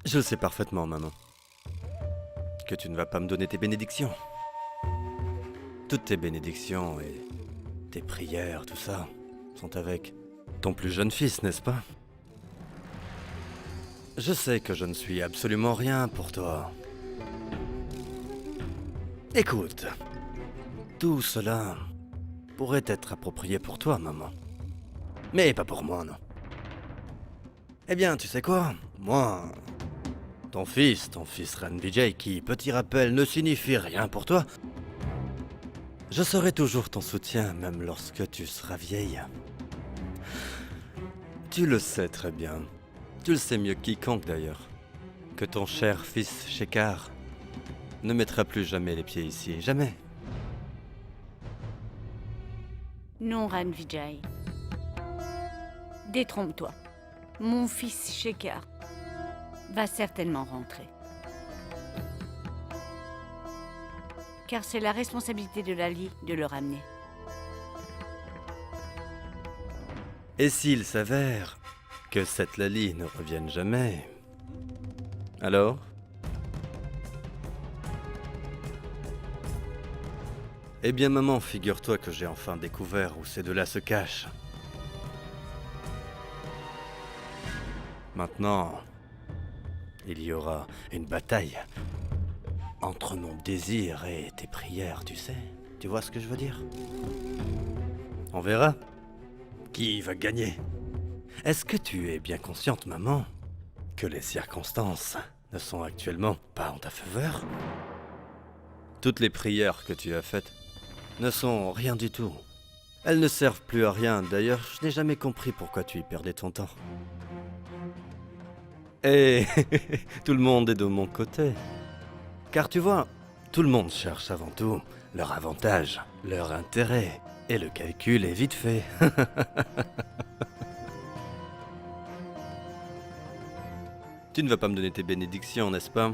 Je le sais parfaitement, maman. Que tu ne vas pas me donner tes bénédictions. Toutes tes bénédictions et tes prières, tout ça, sont avec ton plus jeune fils, n'est-ce pas? Je sais que je ne suis absolument rien pour toi. Écoute, tout cela pourrait être approprié pour toi, maman. Mais pas pour moi, non. Eh bien, tu sais quoi? Moi, ton fils Ranvijay, qui, petit rappel, ne signifie rien pour toi, je serai toujours ton soutien, même lorsque tu seras vieille. Tu le sais très bien. Tu le sais mieux que quiconque d'ailleurs. Que ton cher fils Shekhar ne mettra plus jamais les pieds ici. Jamais. Non, Ranvijay. Détrompe-toi. Mon fils Shekhar va certainement rentrer. Car c'est la responsabilité de Lali de le ramener. Et s'il s'avère que cette Lali ne revienne jamais, alors? Eh bien maman, figure-toi que j'ai enfin découvert où ces deux-là se cachent. Maintenant, il y aura une bataille entre mon désir et tes prières, tu sais? Tu vois ce que je veux dire? On verra qui va gagner. Est-ce que tu es bien consciente, maman, que les circonstances ne sont actuellement pas en ta faveur? Toutes les prières que tu as faites ne sont rien du tout. Elles ne servent plus à rien. D'ailleurs, je n'ai jamais compris pourquoi tu y perdais ton temps. Et tout le monde est de mon côté. Car tu vois, tout le monde cherche avant tout leur avantage, leur intérêt. Et le calcul est vite fait. Tu ne vas pas me donner tes bénédictions, n'est-ce pas?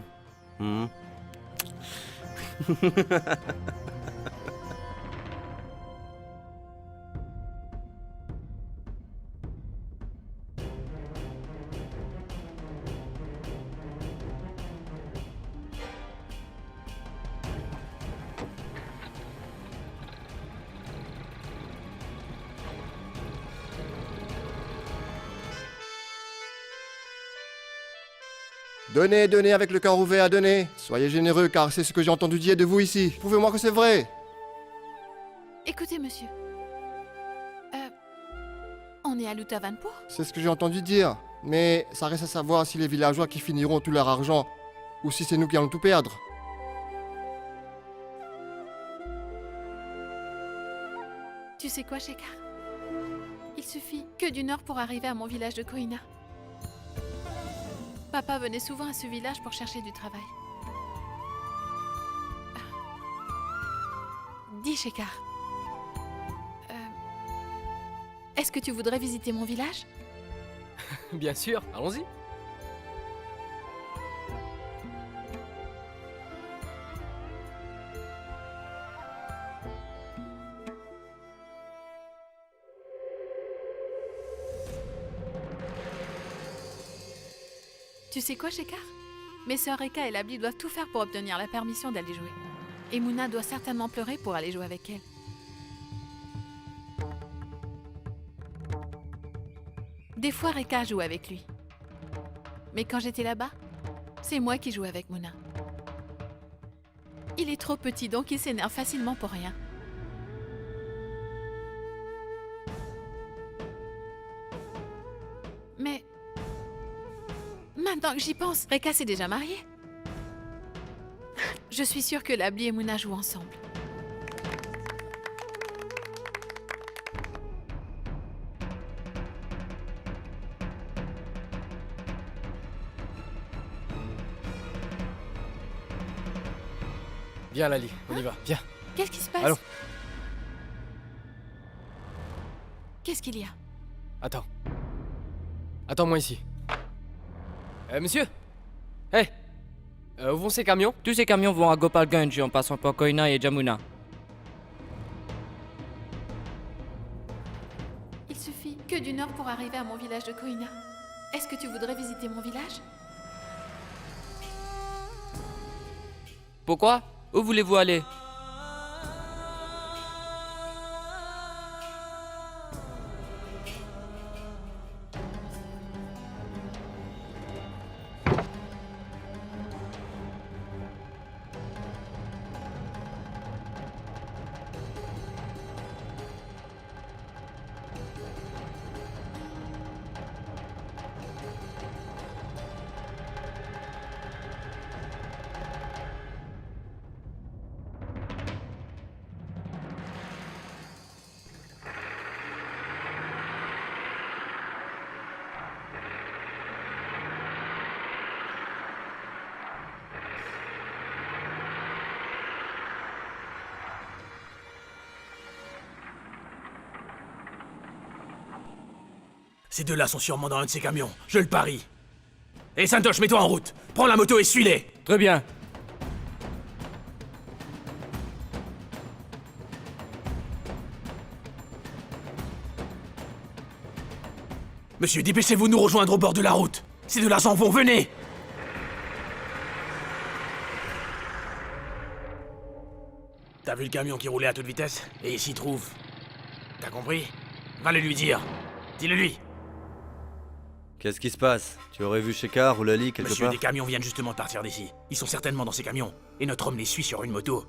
Donnez, donnez avec le cœur ouvert, donnez. Soyez généreux car c'est ce que j'ai entendu dire de vous ici. Prouvez-moi que c'est vrai. Écoutez, monsieur. On est à Lutavanpur? C'est ce que j'ai entendu dire. Mais ça reste à savoir si les villageois qui finiront tout leur argent ou si c'est nous qui allons tout perdre. Tu sais quoi, Shekhar? Il suffit que d'une heure pour arriver à mon village de Koina. Papa venait souvent à ce village pour chercher du travail. Dis, Shekhar. Est-ce que tu voudrais visiter mon village? Bien sûr, allons-y. Tu sais quoi, Shekhar? Mes sœurs Reka et Labli doivent tout faire pour obtenir la permission d'aller jouer. Et Mouna doit certainement pleurer pour aller jouer avec elle. Des fois, Reka joue avec lui. Mais quand j'étais là-bas, c'est moi qui joue avec Mouna. Il est trop petit, donc il s'énerve facilement pour rien. Mais maintenant que j'y pense, Reka s'est déjà mariée. Je suis sûre que Labli et Mouna jouent ensemble. Viens Lali, on y va, viens. Qu'est-ce qui se passe? Allons. Qu'est-ce qu'il y a? Attends. Attends-moi ici. Monsieur? Hé! Où vont ces camions? Tous ces camions vont à Gopalganj en passant par Koina et Jamuna. Il suffit que d'1 heure pour arriver à mon village de Koina. Est-ce que tu voudrais visiter mon village? Pourquoi? Où voulez-vous aller? Ces deux-là sont sûrement dans un de ces camions, je le parie. Hé Santosh, mets-toi en route. Prends la moto et suis-les. Très bien. Monsieur, dépêchez-vous de nous rejoindre au bord de la route. Ces deux-là s'en vont, venez. T'as vu le camion qui roulait à toute vitesse? Et il s'y trouve. T'as compris? Va le lui dire. Dis-le lui. Qu'est-ce qui se passe? Tu aurais vu Shekar ou Lali quelque Monsieur, part? des camions viennent justement de partir d'ici. Ils sont certainement dans ces camions. Et notre homme les suit sur une moto.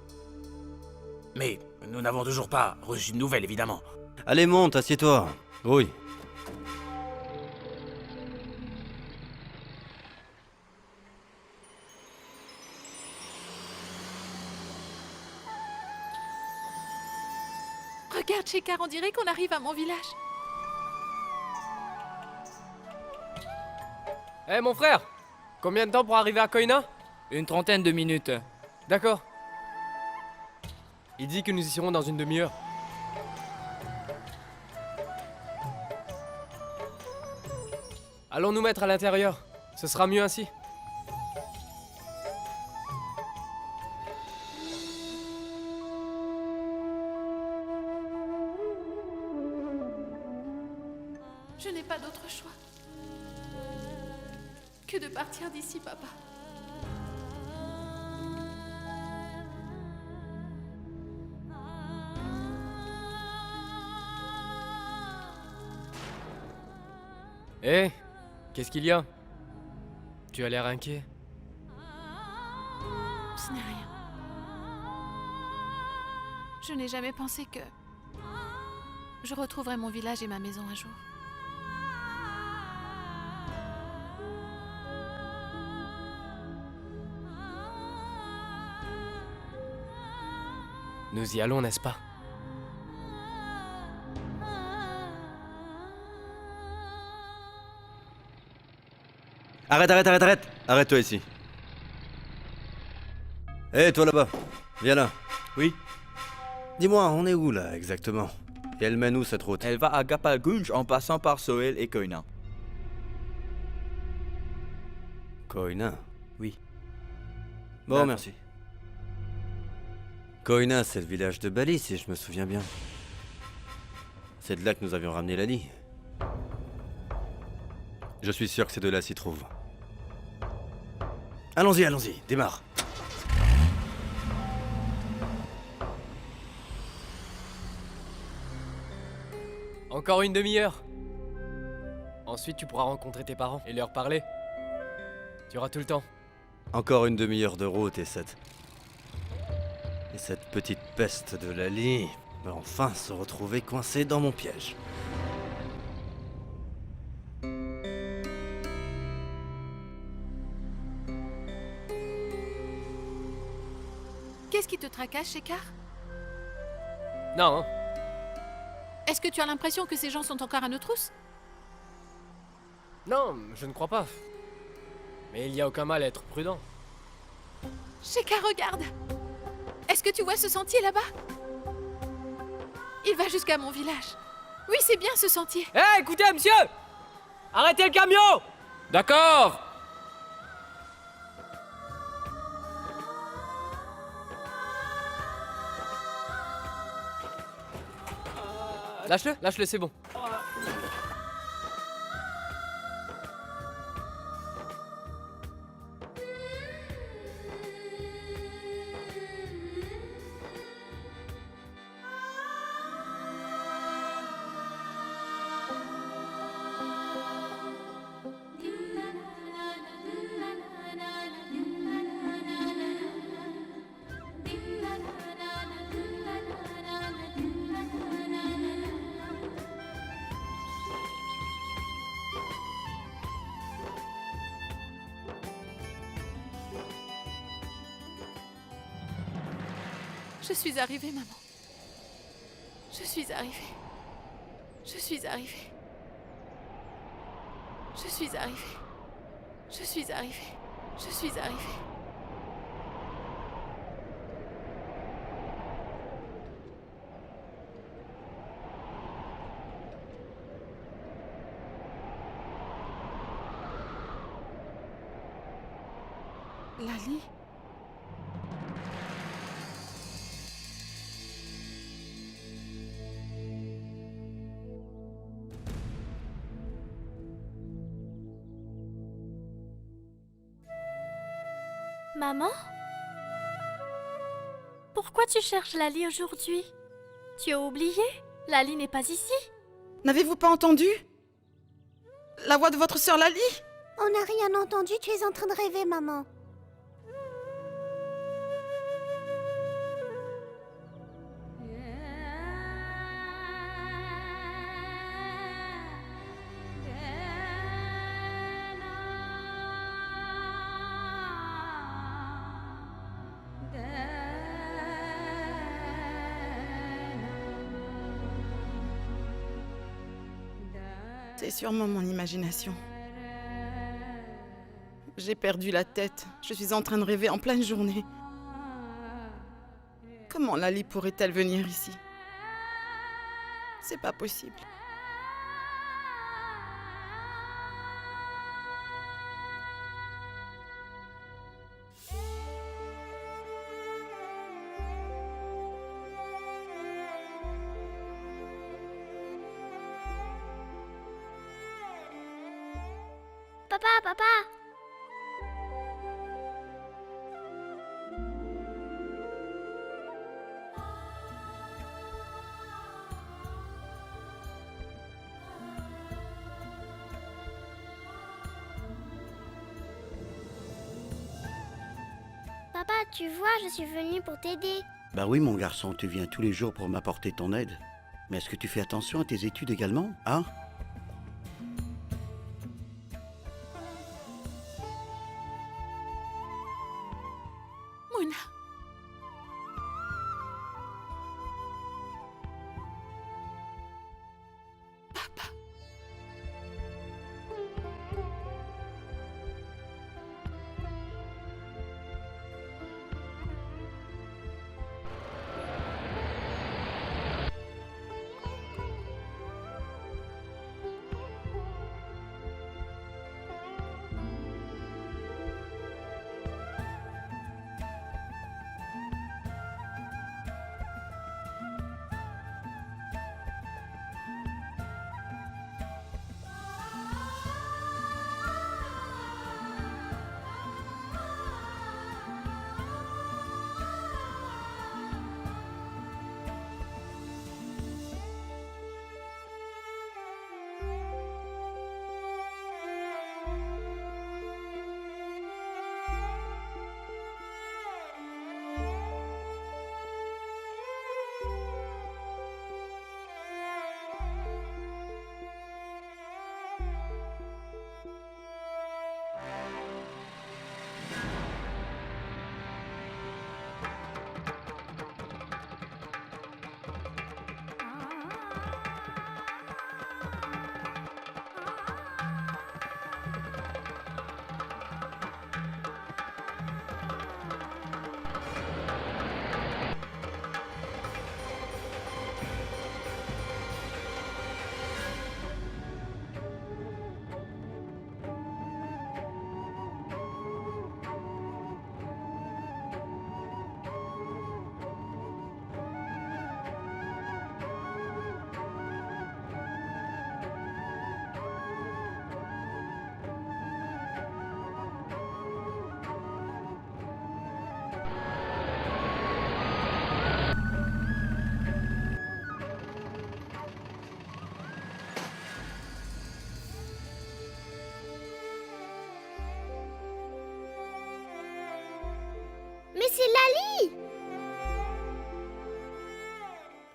Mais nous n'avons toujours pas reçu de nouvelles, évidemment. Allez, monte, assieds-toi. Oui. Regarde, Shekar, on dirait qu'on arrive à mon village. Eh mon frère! Combien de temps pour arriver à Koina? Une trentaine de minutes. D'accord. Il dit que nous y serons dans une demi-heure. Allons nous mettre à l'intérieur. Ce sera mieux ainsi. Je n'ai pas d'autre choix que de partir d'ici, papa. Eh, qu'est-ce qu'il y a? Tu as l'air inquiet. Ce n'est rien. Je n'ai jamais pensé que je retrouverais mon village et ma maison un jour. Nous y allons, n'est-ce pas? Arrête, arrête, arrête, arrête! Arrête-toi ici. Hé, toi là-bas. Viens là. Oui, Dis-moi, on est où là, exactement? Et elle mène où cette route? elle va à Gapalgunj en passant par Soel et Koina. Koina. Oui. Bon, D'accord. merci. Koina, c'est le village de Bali, si je me souviens bien. C'est de là que nous avions ramené Lali. Je suis sûr que ces deux-là s'y trouvent. Allons-y, allons-y, démarre. Encore une demi-heure. Ensuite, tu pourras rencontrer tes parents et leur parler. Tu auras tout le temps. Encore une demi-heure de route et cette petite peste de Lali va enfin se retrouver coincée dans mon piège. Qu'est-ce qui te tracasse, Shekar? Non, hein. Est-ce que tu as l'impression que ces gens sont encore à nos trousses? Non, je ne crois pas. Mais il n'y a aucun mal à être prudent. Shekar, regarde! Est-ce que tu vois ce sentier là-bas? Il va jusqu'à mon village. Oui, c'est bien ce sentier. Hé, écoutez, monsieur! Arrêtez le camion! D'accord. Lâche-le, c'est bon. Je suis arrivée, maman. Je suis arrivée. Je suis arrivée. Je suis arrivée. Je suis arrivée. Je suis arrivée. Lali? Maman? Pourquoi tu cherches Lali aujourd'hui? Tu as oublié? Lali n'est pas ici. N'avez-vous pas entendu? La voix de votre sœur Lali? On n'a rien entendu, tu es en train de rêver, maman. C'est sûrement mon imagination. J'ai perdu la tête. Je suis en train de rêver en pleine journée. Comment Lali pourrait-elle venir ici? C'est pas possible. Papa, papa! Papa, tu vois, je suis venue pour t'aider. Bah oui, mon garçon, tu viens tous les jours pour m'apporter ton aide. Mais est-ce que tu fais attention à tes études également, hein? Mouna. Papa. Mais c'est Lali!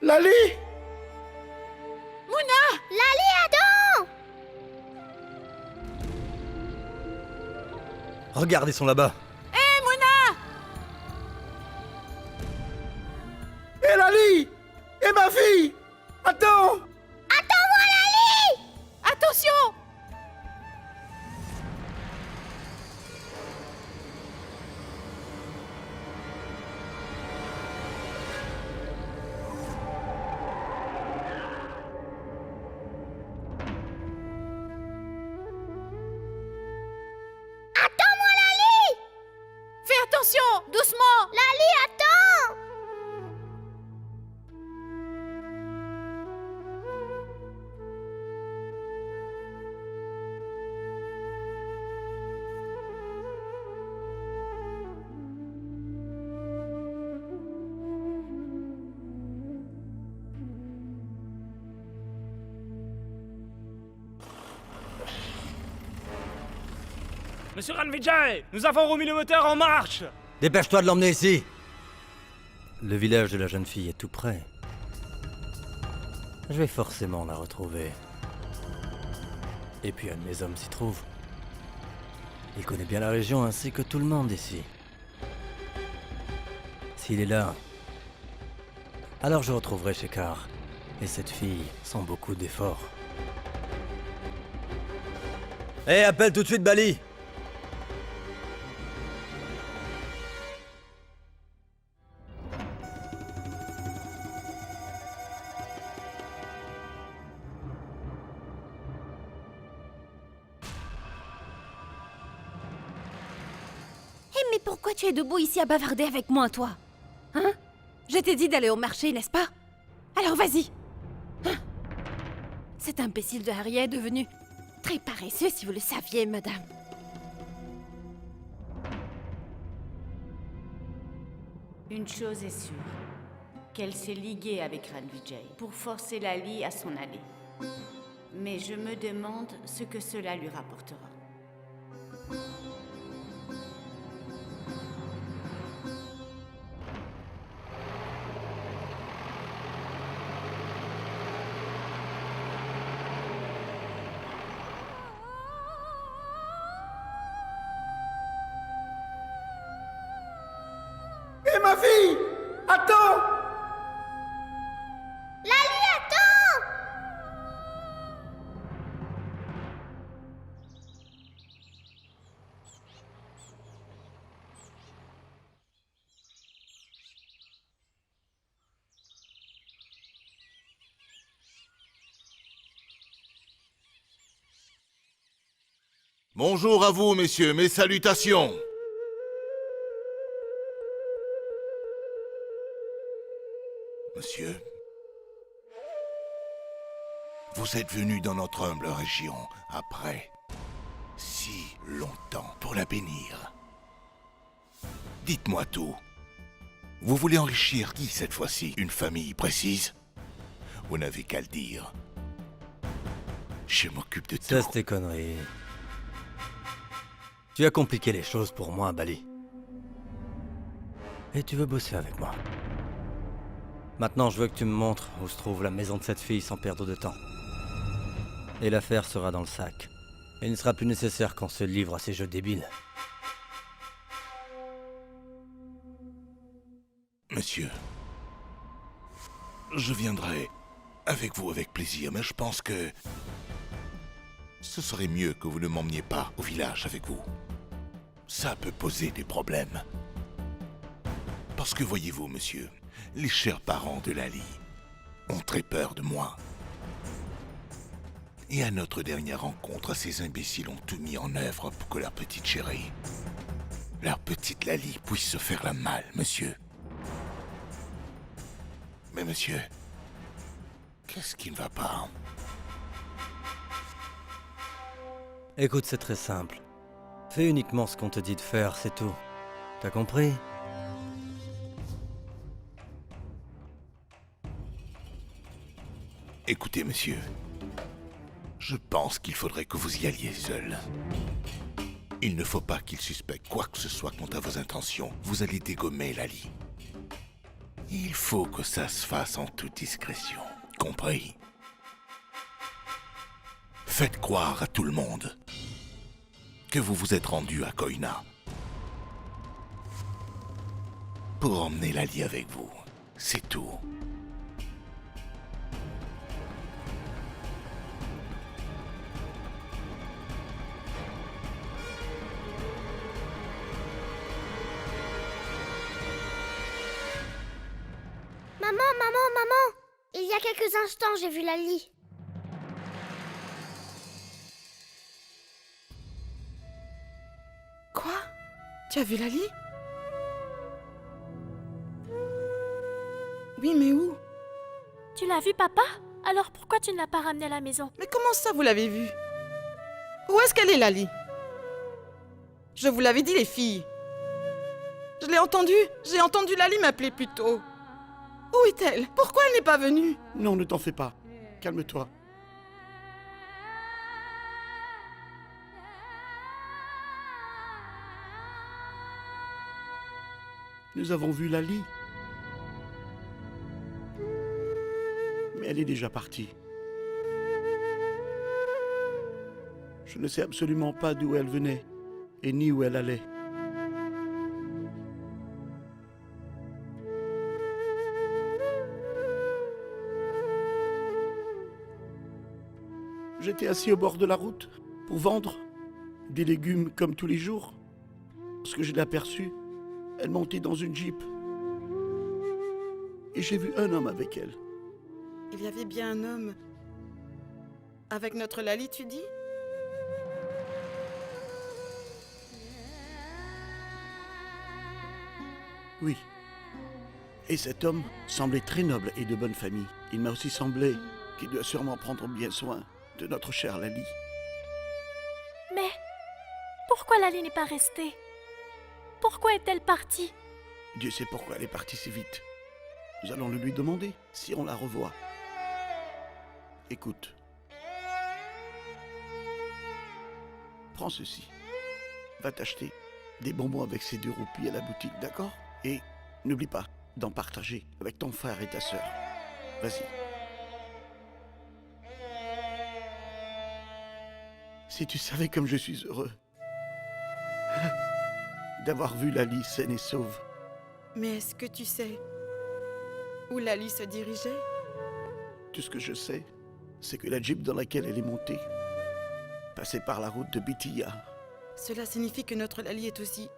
Lali! Lali, Adam! Regarde, ils sont là-bas. Monsieur Ranvijay, nous avons remis le moteur en marche! Dépêche-toi de l'emmener ici! Le village de la jeune fille est tout près. Je vais forcément la retrouver. Et puis un de mes hommes s'y trouve. Il connaît bien la région ainsi que tout le monde ici. S'il est là, alors je retrouverai Shekhar et cette fille sans beaucoup d'efforts. Hé, appelle tout de suite Bali! Mais pourquoi tu es debout ici à bavarder avec moi, toi? Hein? Je t'ai dit d'aller au marché, n'est-ce pas? Alors vas-y! Hein? Cet imbécile de Harry est devenu très paresseux, si vous le saviez, madame. Une chose est sûre, qu'elle s'est liguée avec Ranvijay pour forcer Lali à s'en aller. Mais je me demande ce que cela lui rapportera. Et ma fille! Attends! Lali, attends! Bonjour à vous, messieurs, mes salutations. Monsieur, vous êtes venu dans notre humble région après si longtemps pour la bénir. Dites-moi tout. Vous voulez enrichir qui cette fois-ci? Une famille précise? Vous n'avez qu'à le dire. Je m'occupe de tout. Cesse tes conneries. Tu as compliqué les choses pour moi, Bali. Et tu veux bosser avec moi. Maintenant, je veux que tu me montres où se trouve la maison de cette fille sans perdre de temps. Et l'affaire sera dans le sac. Et il ne sera plus nécessaire qu'on se livre à ces jeux débiles. Monsieur, je viendrai avec vous avec plaisir, mais je pense que ce serait mieux que vous ne m'emmeniez pas au village avec vous. Ça peut poser des problèmes. Parce que voyez-vous, monsieur, les chers parents de Lali ont très peur de moi. Et à notre dernière rencontre, ces imbéciles ont tout mis en œuvre pour que leur petite chérie, leur petite Lali, puisse se faire la malle, monsieur. Mais monsieur, qu'est-ce qui ne va pas? Écoute, c'est très simple. Fais uniquement ce qu'on te dit de faire, c'est tout. T'as compris? Écoutez, monsieur, je pense qu'il faudrait que vous y alliez seul. Il ne faut pas qu'il suspecte quoi que ce soit quant à vos intentions. Vous allez dégommer Lali. Il faut que ça se fasse en toute discrétion. Compris? Faites croire à tout le monde que vous vous êtes rendu à Koina pour emmener Lali avec vous. C'est tout. Maman! Il y a quelques instants, j'ai vu Lali. Quoi? Tu as vu Lali? Oui, mais où? Tu l'as vu, papa? Alors pourquoi tu ne l'as pas ramenée à la maison? Mais comment ça, vous l'avez vue? Où est-ce qu'elle est, Lali? Je vous l'avais dit, les filles. Je l'ai entendue. J'ai entendu Lali m'appeler plus tôt. Où est-elle? Pourquoi elle n'est pas venue? Non, ne t'en fais pas. Calme-toi. Nous avons vu Lali. Mais elle est déjà partie. Je ne sais absolument pas d'où elle venait et ni où elle allait. J'étais assis au bord de la route pour vendre des légumes comme tous les jours. Lorsque je l'ai aperçue, elle montait dans une Jeep. Et j'ai vu un homme avec elle. Il y avait bien un homme. Avec notre Lali, tu dis? Oui. Et cet homme semblait très noble et de bonne famille. Il m'a aussi semblé qu'il doit sûrement prendre bien soin de notre chère Lali. Mais pourquoi Lali n'est pas restée? Pourquoi est-elle partie? Dieu sait pourquoi elle est partie si vite. Nous allons le lui demander si on la revoit. Écoute. Prends ceci. Va t'acheter des bonbons avec ces 2 roupies à la boutique, d'accord? Et n'oublie pas d'en partager avec ton frère et ta sœur. Vas-y. Si tu savais comme je suis heureux d'avoir vu Lali saine et sauve. Mais est-ce que tu sais où Lali se dirigeait? Tout ce que je sais, c'est que la Jeep dans laquelle elle est montée passait par la route de Bitiya. Cela signifie que notre Lali est aussi...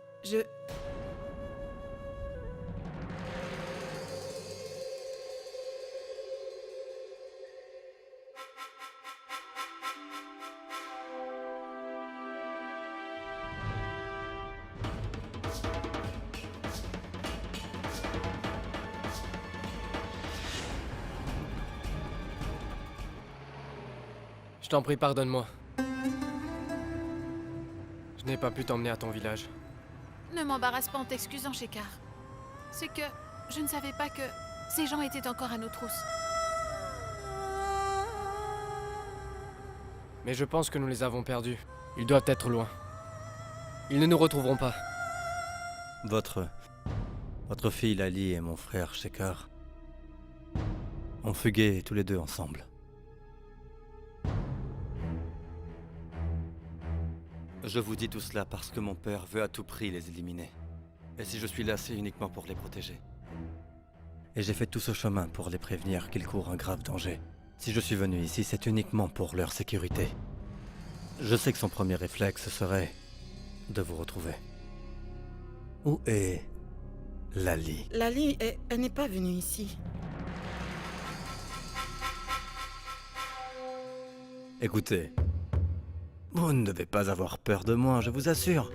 Je t'en prie, pardonne-moi. Je n'ai pas pu t'emmener à ton village. Ne m'embarrasse pas en t'excusant, Shekar. C'est que je ne savais pas que ces gens étaient encore à nos trousses. Mais je pense que nous les avons perdus. Ils doivent être loin. Ils ne nous retrouveront pas. Votre fille Lali et mon frère Shekar ont fugué tous les deux ensemble. Je vous dis tout cela parce que mon père veut à tout prix les éliminer. Et si je suis là, c'est uniquement pour les protéger. Et j'ai fait tout ce chemin pour les prévenir qu'ils courent un grave danger. Si je suis venu ici, c'est uniquement pour leur sécurité. Je sais que son premier réflexe serait de vous retrouver. Où est Lali? Lali, elle n'est pas venue ici. Écoutez, vous ne devez pas avoir peur de moi, je vous assure.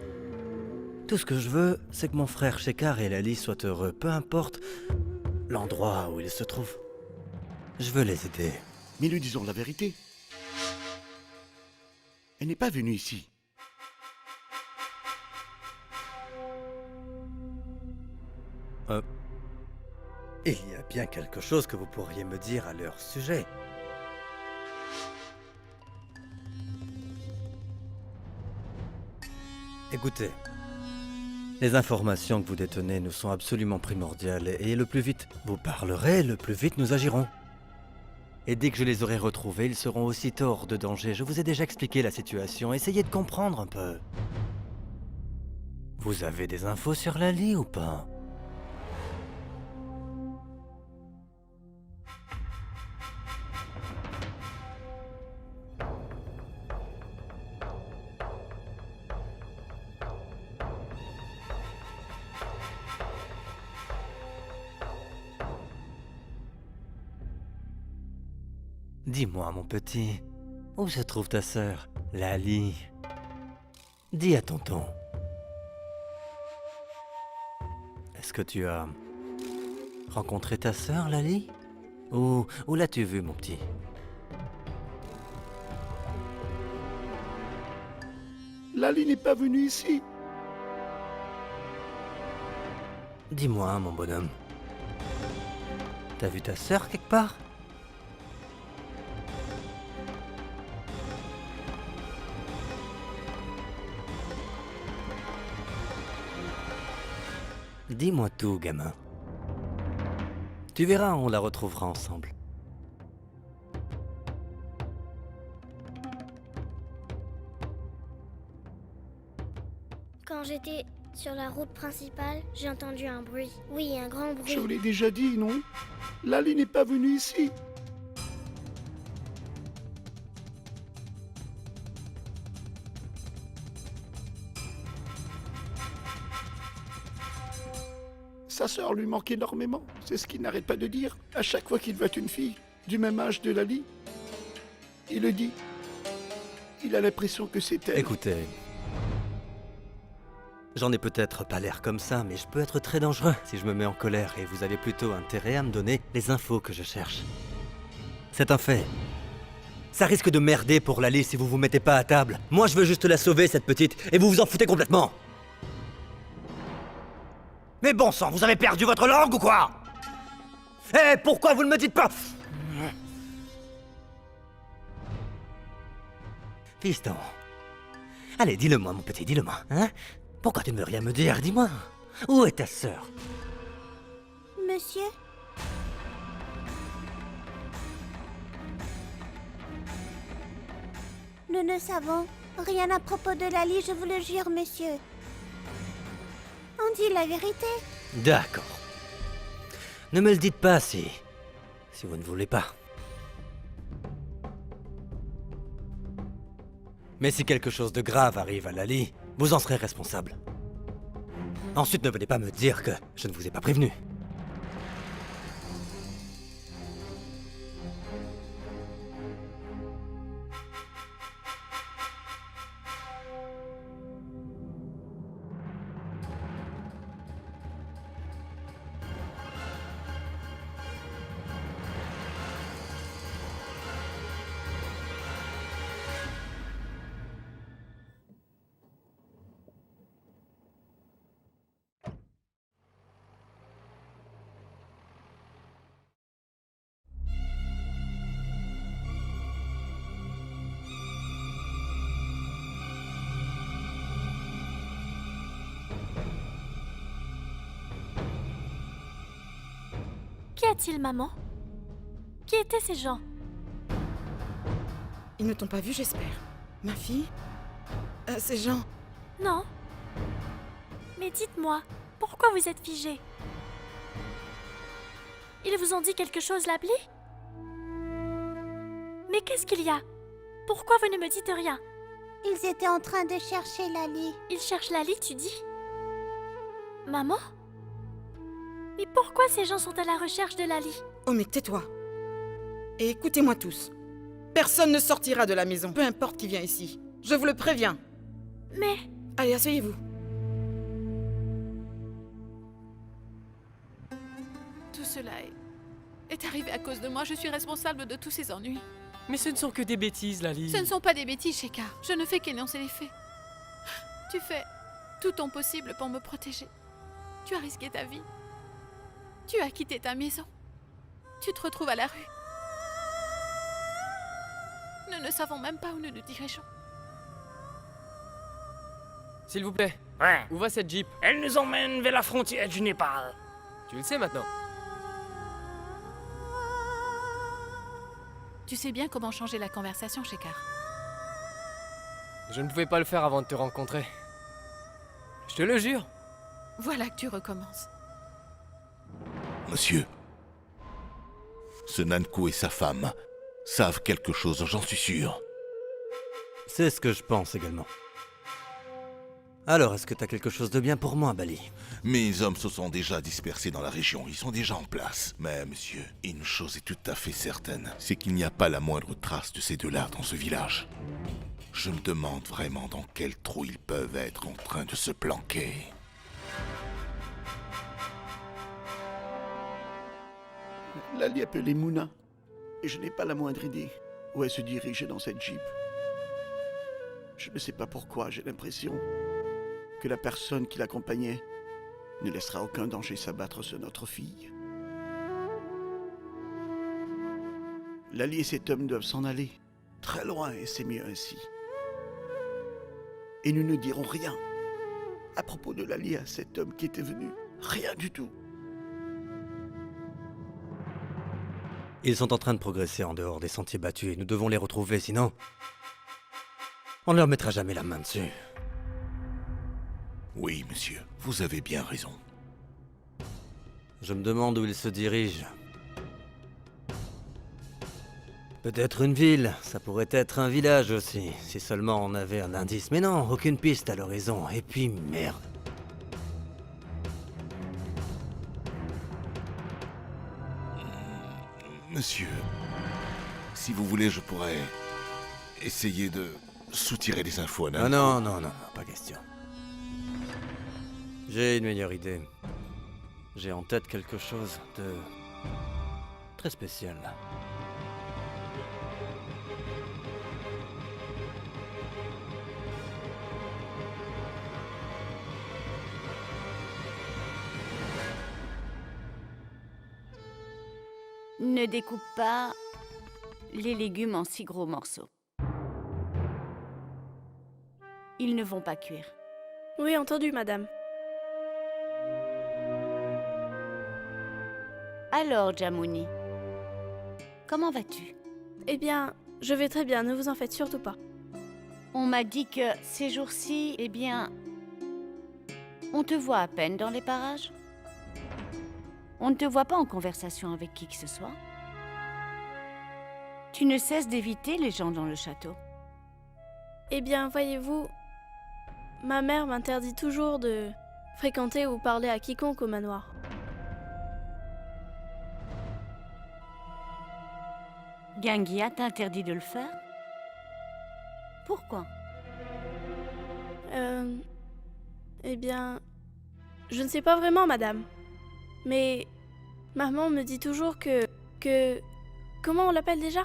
Tout ce que je veux, c'est que mon frère Shekar et Lali soient heureux, peu importe l'endroit où ils se trouvent. Je veux les aider. Mais lui disons la vérité. Elle n'est pas venue ici. Il y a bien quelque chose que vous pourriez me dire à leur sujet. Écoutez, les informations que vous détenez nous sont absolument primordiales et le plus vite vous parlerez, le plus vite nous agirons. Et dès que je les aurai retrouvés, ils seront aussitôt hors de danger. Je vous ai déjà expliqué la situation, essayez de comprendre un peu. Vous avez des infos sur Lali ou pas ? Dis-moi, mon petit, où se trouve ta sœur, Lali? Dis à tonton. Est-ce que tu as rencontré ta sœur, Lali? Où l'as-tu vue, mon petit? Lali n'est pas venue ici. Dis-moi, mon bonhomme. T'as vu ta sœur quelque part? Dis-moi tout, gamin. Tu verras, on la retrouvera ensemble. Quand j'étais sur la route principale, j'ai entendu un bruit. Oui, un grand bruit. Je vous l'ai déjà dit, non? Lali n'est pas venue ici. Sa sœur lui manque énormément. C'est ce qu'il n'arrête pas de dire. À chaque fois qu'il voit une fille du même âge de Lali, il le dit. Il a l'impression que c'est elle. Écoutez, j'en ai peut-être pas l'air comme ça, mais je peux être très dangereux si je me mets en colère et vous avez plutôt intérêt à me donner les infos que je cherche. C'est un fait. Ça risque de merder pour Lali si vous vous mettez pas à table. Moi, je veux juste la sauver, cette petite, et vous vous en foutez complètement. Mais bon sang, vous avez perdu votre langue ou quoi? Eh, pourquoi vous ne me dites pas? Fiston. Allez, dis-le-moi, mon petit, dis-le-moi, hein? Pourquoi tu ne veux rien me dire? Dis-moi. Où est ta sœur? Monsieur? Nous ne savons rien à propos de Lali, je vous le jure, monsieur. On dit la vérité. D'accord. Ne me le dites pas si vous ne voulez pas. Mais si quelque chose de grave arrive à Lali, vous en serez responsable. Ensuite, ne venez pas me dire que je ne vous ai pas prévenu. Qu'y a-t-il, maman? Qui étaient ces gens? Ils ne t'ont pas vu, j'espère. Ma fille? Ces gens... Non. Mais dites-moi, pourquoi vous êtes figée? Ils vous ont dit quelque chose, Labli? Mais qu'est-ce qu'il y a? Pourquoi vous ne me dites rien? Ils étaient en train de chercher Lali. Ils cherchent Lali, tu dis? Maman? Mais pourquoi ces gens sont à la recherche de Lali? Oh mais tais-toi. Et écoutez-moi tous. Personne ne sortira de la maison, peu importe qui vient ici. Je vous le préviens. Mais... Allez, asseyez-vous. Tout cela est arrivé à cause de moi. Je suis responsable de tous ces ennuis. Mais ce ne sont que des bêtises, Lali. Ce ne sont pas des bêtises, Sheka. Je ne fais qu'énoncer les faits. Tu fais tout ton possible pour me protéger. Tu as risqué ta vie. Tu as quitté ta maison. Tu te retrouves à la rue. Nous ne savons même pas où nous nous dirigeons. S'il vous plaît. Ouais. Où va cette Jeep? Elle nous emmène vers la frontière du Népal. Tu le sais maintenant. Tu sais bien comment changer la conversation, Shekar. Je ne pouvais pas le faire avant de te rencontrer. Je te le jure. Voilà que tu recommences. Monsieur, ce Nankou et sa femme savent quelque chose, j'en suis sûr. C'est ce que je pense également. Alors, est-ce que t'as quelque chose de bien pour moi, Bali? Mes hommes se sont déjà dispersés dans la région, ils sont déjà en place. Mais monsieur, une chose est tout à fait certaine, c'est qu'il n'y a pas la moindre trace de ces deux-là dans ce village. Je me demande vraiment dans quel trou ils peuvent être en train de se planquer. Lali appelée Mouna. Et je n'ai pas la moindre idée où elle se dirigeait dans cette Jeep. Je ne sais pas pourquoi, j'ai l'impression que la personne qui l'accompagnait ne laissera aucun danger s'abattre sur notre fille. Lali et cet homme doivent s'en aller. Très loin, et c'est mieux ainsi. Et nous ne dirons rien à propos de Lali à cet homme qui était venu Rien du tout. Ils sont en train de progresser en dehors des sentiers battus et nous devons les retrouver, sinon... on ne leur mettra jamais la main dessus. Oui, monsieur, vous avez bien raison. Je me demande où ils se dirigent. Peut-être une ville, ça pourrait être un village aussi, si seulement on avait un indice. Mais non, aucune piste à l'horizon, et puis merde. Monsieur, si vous voulez, je pourrais essayer de soutirer des infos à Ah non, non, non, pas question. J'ai une meilleure idée. J'ai en tête quelque chose de... très spécial. Ne découpe pas les légumes en si gros morceaux. Ils ne vont pas cuire. Oui, entendu, madame. Alors, Jamuni, comment vas-tu? Eh bien, je vais très bien, ne vous en faites surtout pas. On m'a dit que ces jours-ci, eh bien, on te voit à peine dans les parages. On ne te voit pas en conversation avec qui que ce soit. Tu ne cesses d'éviter les gens dans le château. Eh bien, voyez-vous, ma mère m'interdit toujours de fréquenter ou parler à quiconque au manoir. Gangia t'interdit de le faire? Pourquoi? Eh bien, je ne sais pas vraiment, madame. Mais maman me dit toujours que... Comment on l'appelle déjà?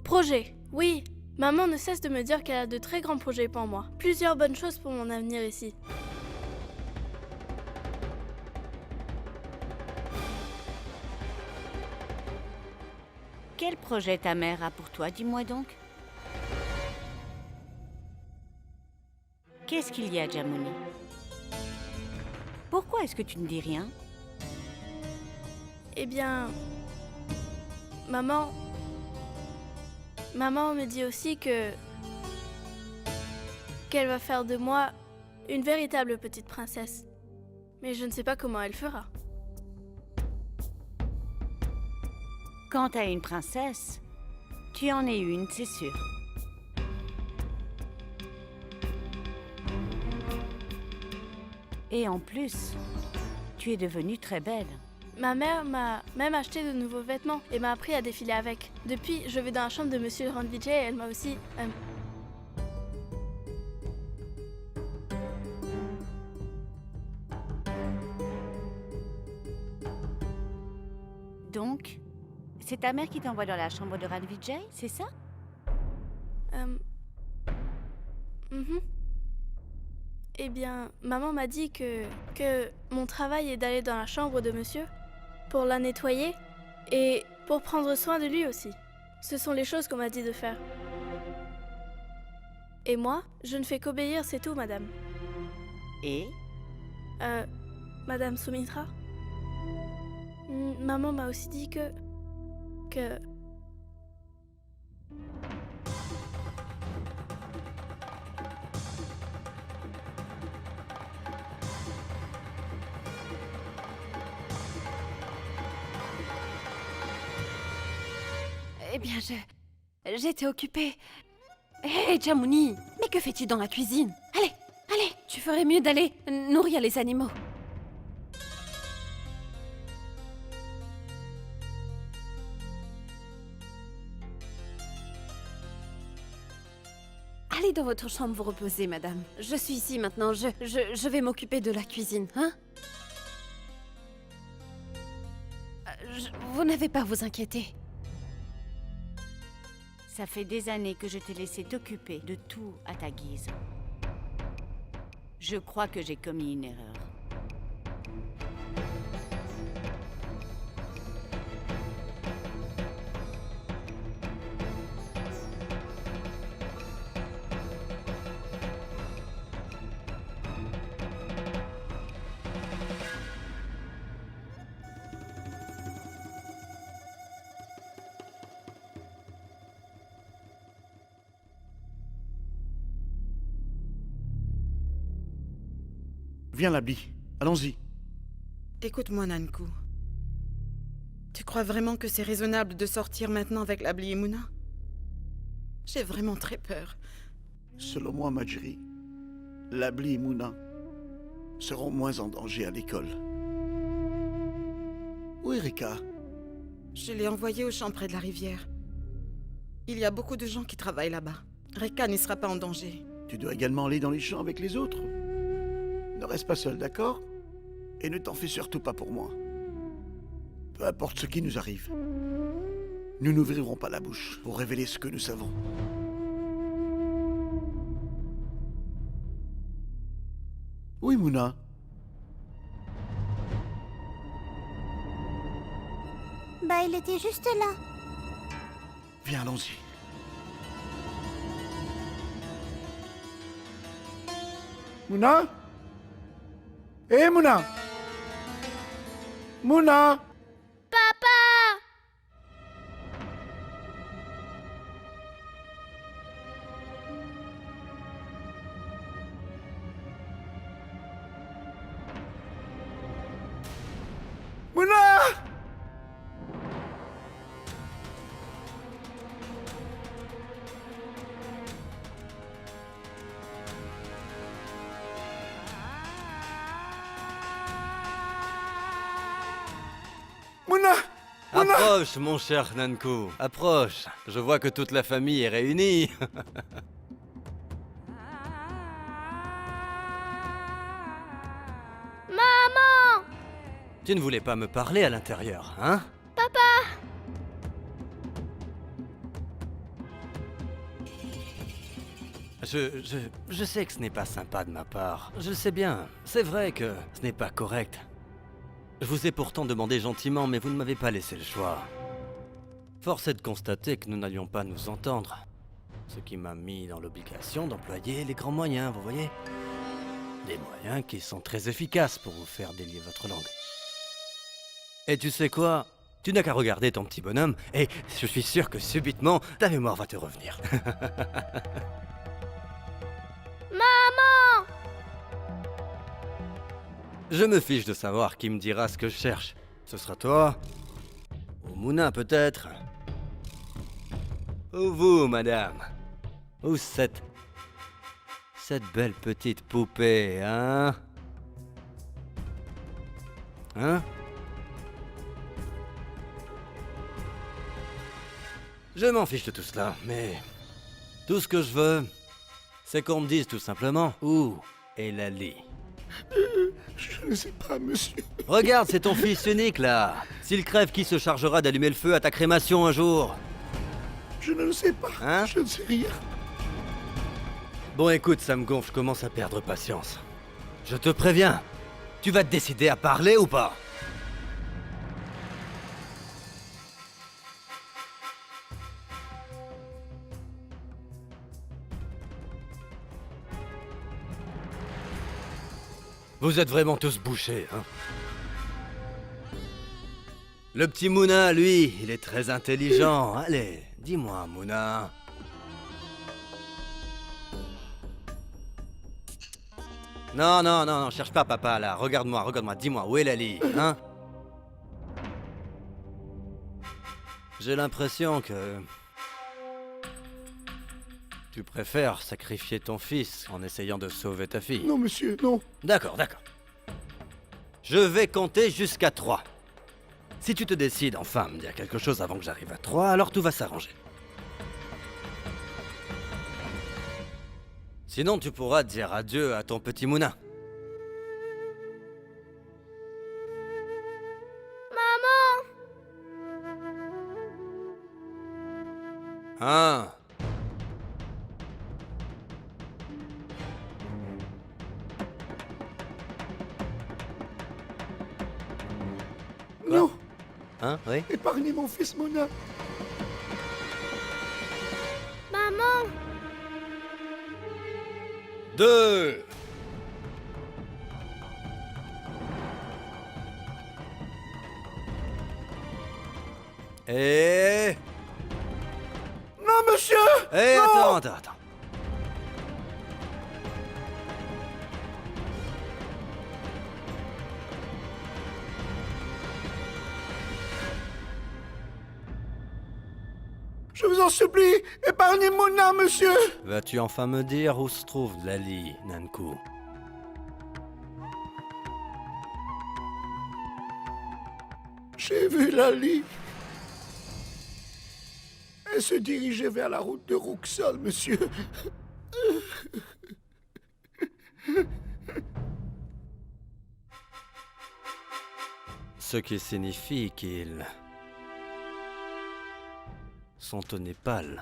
Projet. Oui, maman ne cesse de me dire qu'elle a de très grands projets pour moi. Plusieurs bonnes choses pour mon avenir ici. Quel projet ta mère a pour toi, dis-moi donc? Qu'est-ce qu'il y a, Jamuni? Pourquoi est-ce que tu ne dis rien? Eh bien... Maman me dit aussi qu'elle va faire de moi une véritable petite princesse. Mais je ne sais pas comment elle fera. Quant à une princesse, tu en es une, c'est sûr. Et en plus, tu es devenue très belle. Ma mère m'a même acheté de nouveaux vêtements et m'a appris à défiler avec. Depuis, je vais dans la chambre de Monsieur Ranvijay et elle m'a aussi... Donc, c'est ta mère qui t'envoie dans la chambre de Ranvijay, c'est ça? Eh bien, maman m'a dit que mon travail est d'aller dans la chambre de monsieur pour la nettoyer et pour prendre soin de lui aussi. Ce sont les choses qu'on m'a dit de faire. Et moi, je ne fais qu'obéir, c'est tout, madame. Et? Madame Sumitra? Maman m'a aussi dit que... Eh bien, j'étais occupée. Hé, Jamuni, mais que fais-tu dans la cuisine? Allez, allez, tu ferais mieux d'aller nourrir les animaux. Allez dans votre chambre vous reposer, madame. Je suis ici maintenant, je vais m'occuper de la cuisine, hein? Vous n'avez pas à vous inquiéter. Ça fait des années que je t'ai laissé t'occuper de tout à ta guise. Je crois que j'ai commis une erreur. Viens, Labli. Allons-y. Écoute-moi, Nanku. Tu crois vraiment que c'est raisonnable de sortir maintenant avec Labli et Mouna? J'ai vraiment très peur. Selon moi, Majri, Labli et Mouna seront moins en danger à l'école. Où est Rika? Je l'ai envoyé au champ près de la rivière. Il y a beaucoup de gens qui travaillent là-bas. Rika n'y sera pas en danger. Tu dois également aller dans les champs avec les autres. Ne reste pas seul, d'accord? Et ne t'en fais surtout pas pour moi. Peu importe ce qui nous arrive, nous n'ouvrirons pas la bouche pour révéler ce que nous savons. Oui, Mouna. Bah, il était juste là. Viens, allons-y. Mouna? Hé, Mouna? Mouna? Papa! Mouna! Mouna! Approche, mon cher Nanku, approche. Je vois que toute la famille est réunie. Maman! Tu ne voulais pas me parler à l'intérieur, hein? Papa! Je sais que ce n'est pas sympa de ma part. Je le sais bien. C'est vrai que ce n'est pas correct. Je vous ai pourtant demandé gentiment, mais vous ne m'avez pas laissé le choix. Force est de constater que nous n'allions pas nous entendre. Ce qui m'a mis dans l'obligation d'employer les grands moyens, vous voyez? Des moyens qui sont très efficaces pour vous faire délier votre langue. Et tu sais quoi? Tu n'as qu'à regarder ton petit bonhomme, et je suis sûr que subitement, ta mémoire va te revenir. Maman! Je me fiche de savoir qui me dira ce que je cherche. Ce sera toi? Ou Mouna peut-être? Ou vous, madame? Ou cette belle petite poupée, hein? Hein? Je m'en fiche de tout cela, mais tout ce que je veux, c'est qu'on me dise tout simplement où est Lali. Je ne sais pas, monsieur. Regarde, c'est ton fils unique, là. S'il crève, qui se chargera d'allumer le feu à ta crémation un jour? Je ne le sais pas. Hein? Je ne sais rien. Bon, écoute, ça me gonfle, je commence à perdre patience. Je te préviens, tu vas te décider à parler ou pas? Vous êtes vraiment tous bouchés, hein? Le petit Mouna, lui, il est très intelligent. Allez, dis-moi, Mouna. Non, cherche pas papa, là. Regarde-moi, dis-moi, où est Lali, hein? J'ai l'impression que... tu préfères sacrifier ton fils en essayant de sauver ta fille. Non, monsieur, non. D'accord. Je vais compter jusqu'à 3. Si tu te décides enfin à me dire quelque chose avant que j'arrive à 3, alors tout va s'arranger. Sinon, tu pourras dire adieu à ton petit Mouna. Maman! 1. Non. Hein, oui? Épargnez mon fils, Mouna. Maman! 2. Et... Non, monsieur! Eh, non. attends. Je vous en supplie, épargnez Mona, monsieur. Vas-tu enfin me dire où se trouve Lali, Nanku? J'ai vu Lali. Elle se dirigeait vers la route de Rouxol, monsieur. Ce qui signifie qu'ils sont au Népal.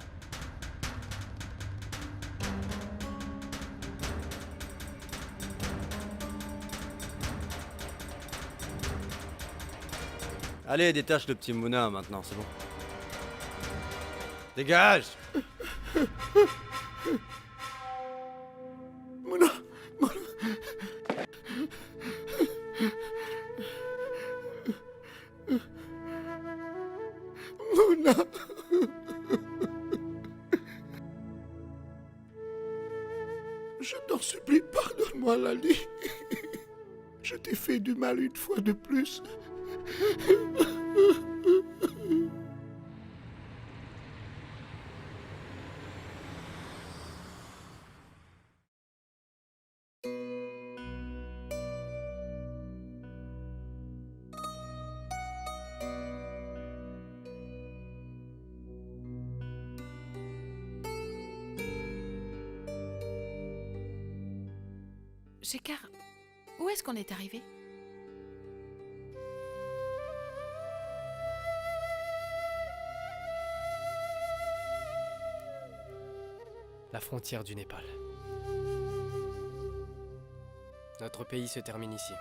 Allez, détache le petit Mouna maintenant, c'est bon. Dégage! Mona, Mona. Je t'en supplie, pardonne-moi, Lali. Je t'ai fait du mal une fois de plus. Shekhar, où est-ce qu'on est arrivé? La frontière du Népal. Notre pays se termine ici.